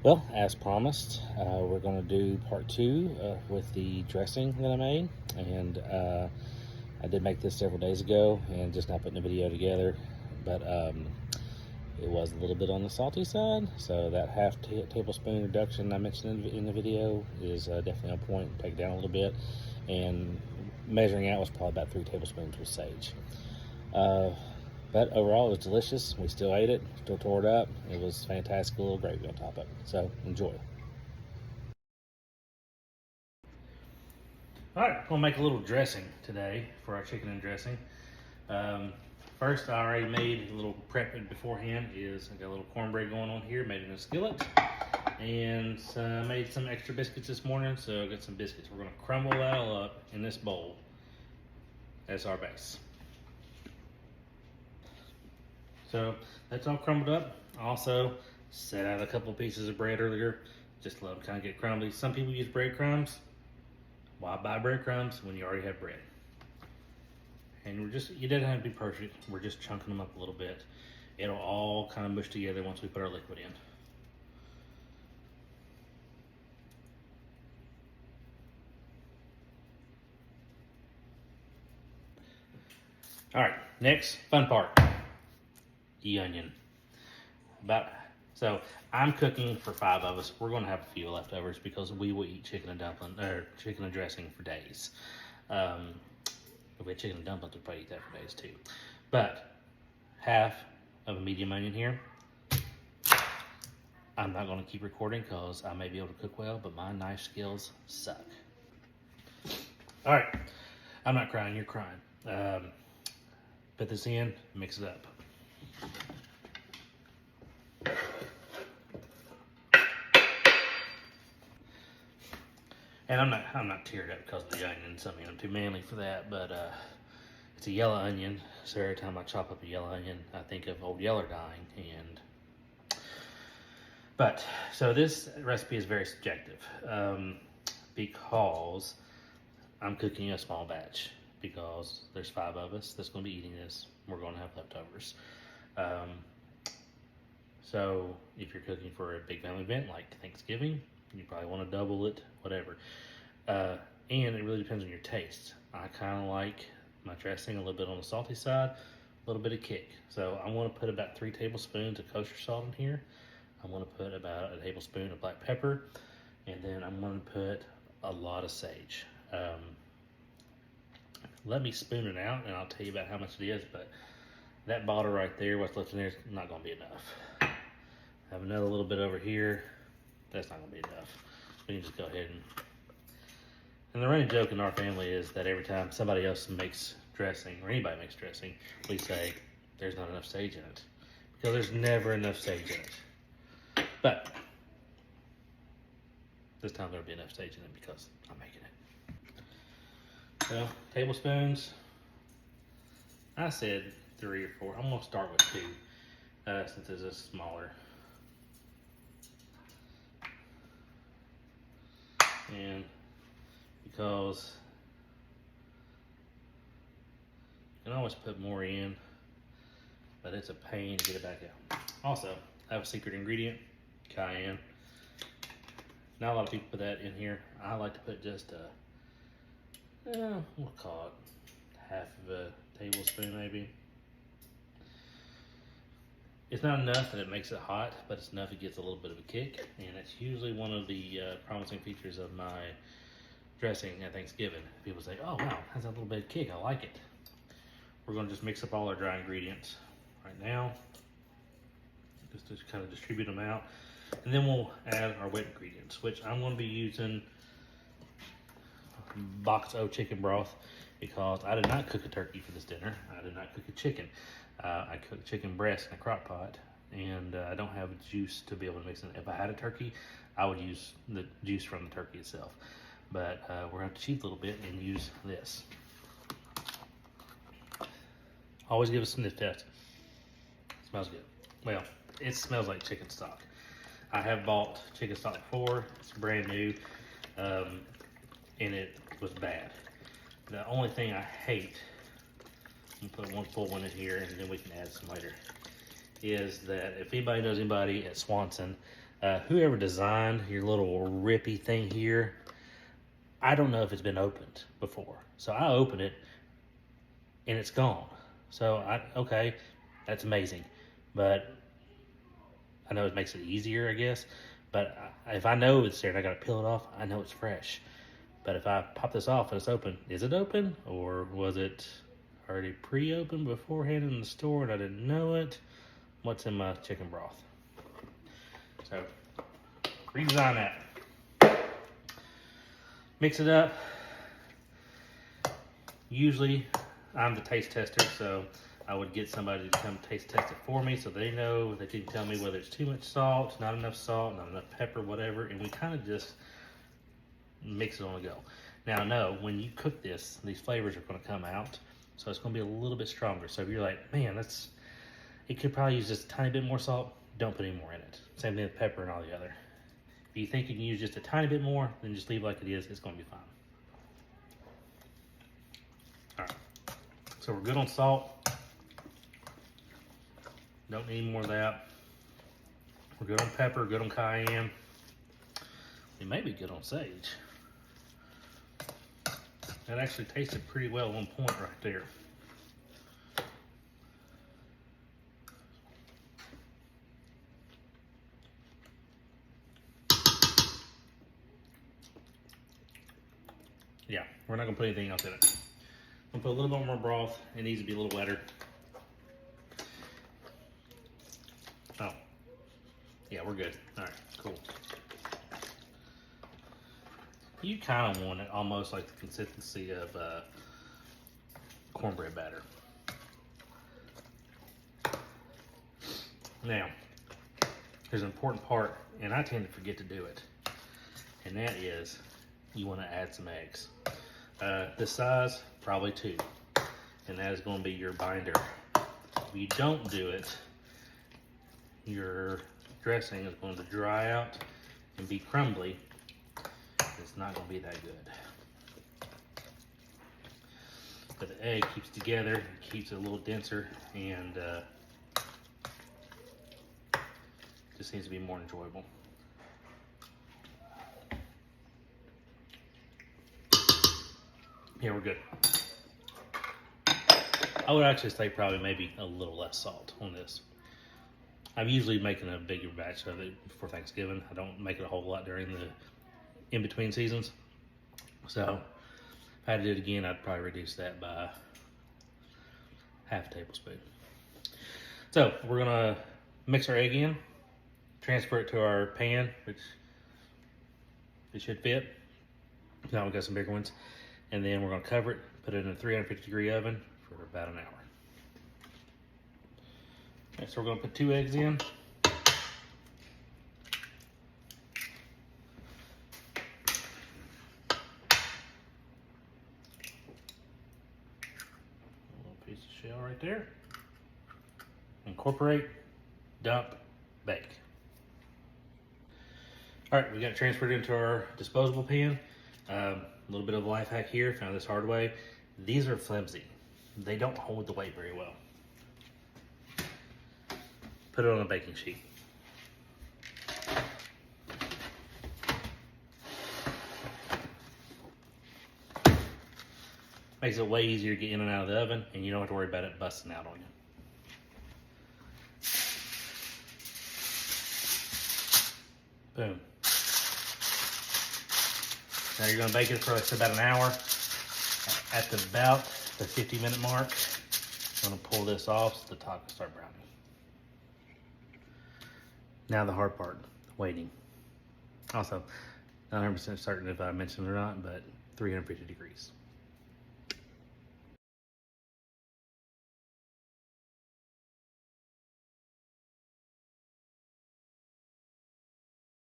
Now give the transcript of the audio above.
Well, as promised, we're going to do part two with the dressing that I made. And I did make this several days ago and just not putting a video together. But it was a little bit on the salty side. So that half tablespoon reduction I mentioned in the video is definitely on point. Take it down a little bit. And measuring out was probably about 3 tablespoons with sage. But overall, it was delicious. We still ate it, still tore it up. It was fantastic, a little gravy on top of it. So enjoy. All right, we'll make a little dressing today for our chicken and dressing. First, I already made a little prep beforehand. I got a little cornbread going on here, made in a skillet, and made some extra biscuits this morning. So I got some biscuits. We're gonna crumble that all up in this bowl. That's our base. So that's all crumbled up. Also, set out a couple pieces of bread earlier. Just let them kind of get crumbly. Some people use breadcrumbs. Why buy breadcrumbs when you already have bread? And you didn't have to be perfect. We're just chunking them up a little bit. It'll all kind of mush together once we put our liquid in. All right, next fun part. The onion. So I'm cooking for 5 of us. We're gonna have a few leftovers because we will eat chicken and chicken and dressing for days. If we had chicken and dumplings, we'd probably eat that for days too. But half of a medium onion here. I'm not gonna keep recording because I may be able to cook well, but my knife skills suck. All right, I'm not crying, you're crying. Put this in, mix it up. And I'm not teared up because of the onions. I mean, I'm too manly for that, but it's a yellow onion. So every time I chop up a yellow onion, I think of Old Yeller dying. But so this recipe is very subjective because I'm cooking a small batch because there's 5 of us that's going to be eating this. We're going to have leftovers. So if you're cooking for a big family event like Thanksgiving, you probably want to double it, whatever. And it really depends on your taste. I kind of like my dressing a little bit on the salty side, a little bit of kick. So I'm going to put about 3 tablespoons of kosher salt in here. I'm going to put about a tablespoon of black pepper, and then I'm going to put a lot of sage. Let me spoon it out, and I'll tell you about how much it is, but that bottle right there, what's left in there, is not going to be enough. I have another little bit over here. That's not going to be enough. We can just go ahead and the running joke in our family is that every time somebody else makes dressing, or anybody makes dressing, we say, there's not enough sage in it. Because there's never enough sage in it. But this time there'll be enough sage in it because I'm making it. So, tablespoons. I said 3 or 4. I'm going to start with 2 since this is smaller. And because you can always put more in, but it's a pain to get it back out. Also, I have a secret ingredient, cayenne. Not a lot of people put that in here. I like to put just we'll call it half of a tablespoon maybe. It's not enough that it makes it hot, but it's enough it gets a little bit of a kick, and it's usually one of the promising features of my dressing at Thanksgiving. People say, oh wow, has that little bit of kick, I like it. We're gonna just mix up all our dry ingredients right now. Just to kind of distribute them out. And then we'll add our wet ingredients, which I'm gonna be using box O chicken broth because I did not cook a turkey for this dinner. I did not cook a chicken. I cooked chicken breast in a crock pot, and I don't have juice to be able to mix it. If I had a turkey, I would use the juice from the turkey itself. But we're gonna have to cheat a little bit and use this. Always give a sniff test. Smells good. Well, it smells like chicken stock. I have bought chicken stock before. It's brand new, and it was bad. The only thing I hate, I'm gonna put one full one in here and then we can add some later, is that if anybody knows anybody at Swanson Whoever designed your little rippy thing here, I don't know if it's been opened before. So I open it and it's gone. So okay, that's amazing. But I know it makes it easier, I guess. But if I know it's there and I gotta peel it off, I know it's fresh. But if I pop this off and it's open, is it open? Or was it already pre-opened beforehand in the store and I didn't know it? What's in my chicken broth? So, redesign that. Mix it up. Usually, I'm the taste tester, so I would get somebody to come taste test it for me so they know, they can tell me whether it's too much salt, not enough pepper, whatever, and we kind of just mix it on the go. Now, no, when you cook this, these flavors are going to come out, so it's going to be a little bit stronger. So if you're like, man, it could probably use just a tiny bit more salt, don't put any more in it. Same thing with pepper and all the other. If you think you can use just a tiny bit more, then just leave it like it is, it's going to be fine. All right, so we're good on salt. Don't need more of that. We're good on pepper, good on cayenne. We may be good on sage. That actually tasted pretty well at one point right there. Yeah, we're not gonna put anything else in it. I'm gonna put a little bit more broth. It needs to be a little wetter. Oh, yeah, we're good. All right, cool. You kind of want it almost like the consistency of cornbread batter. Now, there's an important part, and I tend to forget to do it, and that is you want to add some eggs. This size, probably 2, and that is going to be your binder. If you don't do it, your dressing is going to dry out and be crumbly. It's not going to be that good. But the egg keeps together, keeps it a little denser, and just seems to be more enjoyable. Yeah, we're good. I would actually say probably maybe a little less salt on this. I'm usually making a bigger batch of it for Thanksgiving. I don't make it a whole lot during the in-between seasons. So if I had to do it again, I'd probably reduce that by half a tablespoon. So we're gonna mix our egg in, transfer it to our pan, which it should fit. Now we've got some bigger ones. And then we're gonna cover it, put it in a 350-degree oven for about an hour. Okay, so we're gonna put 2 eggs in. Piece of shell right there. Incorporate, dump, bake. All right, we got it transferred into our disposable pan. A little bit of a life hack here, found this hard way. These are flimsy. They don't hold the weight very well. Put it on a baking sheet. Makes it way easier to get in and out of the oven, and you don't have to worry about it busting out on you. Boom. Now you're gonna bake it for about an hour. At about the 50-minute mark, I'm gonna pull this off so the top can start browning. Now the hard part, waiting. Also, not 100% certain if I mentioned it or not, but 350 degrees.